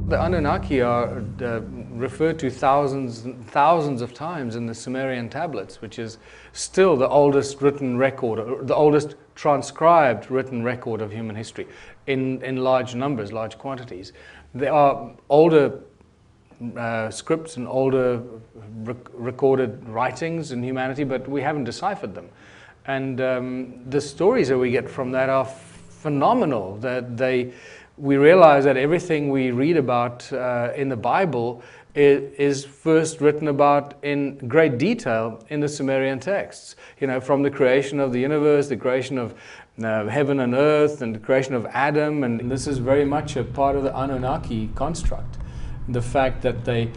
The Anunnaki are referred to thousands and thousands of times in the Sumerian tablets, which is still the oldest written record, or the oldest transcribed written record of human history in large numbers, large quantities. There are older scripts and older recorded writings in humanity, but we haven't deciphered them. And the stories that we get from that are phenomenal. That we realize that everything we read about in the Bible is first written about in great detail in the Sumerian texts. You know, from the creation of the universe, the creation of heaven and earth, and the creation of Adam. And this is very much a part of the Anunnaki construct. The fact that they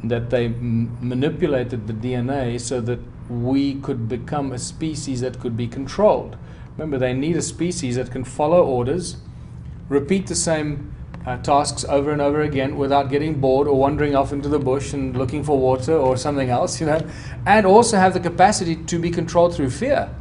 manipulated the DNA so that we could become a species that could be controlled. Remember, they need a species that can follow orders, repeat the same tasks over and over again without getting bored or wandering off into the bush and looking for water or something else, you know, and also have the capacity to be controlled through fear.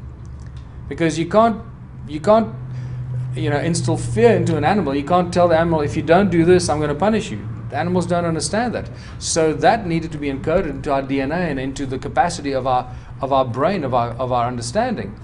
Because you can't, you know, instill fear into an animal. You can't tell the animal, if you don't do this, I'm going to punish you. The animals don't understand that. So that needed to be encoded into our DNA and into the capacity of our brain, of our understanding.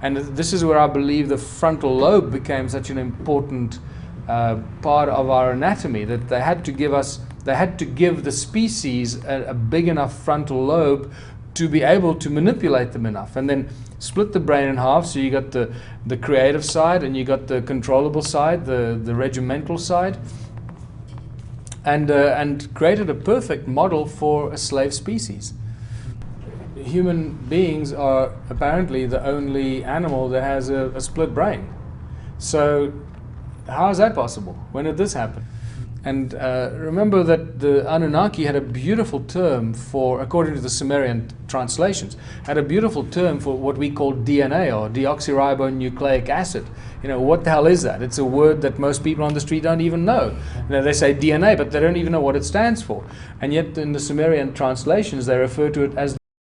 And this is where I believe the frontal lobe became such an important part of our anatomy, that they had to give the species a big enough frontal lobe to be able to manipulate them enough, and then split the brain in half. So you got the creative side, and you got the controllable side, the regimental side, and created a perfect model for a slave species. Human beings are apparently the only animal that has a split brain. So how is that possible? When did this happen? And remember that the Anunnaki had a beautiful term for, according to the Sumerian translations, had a beautiful term for what we call DNA, or deoxyribonucleic acid. You know, what the hell is that? It's a word that most people on the street don't even know. You know, they say DNA, but they don't even know what it stands for. And yet in the Sumerian translations, they refer to it as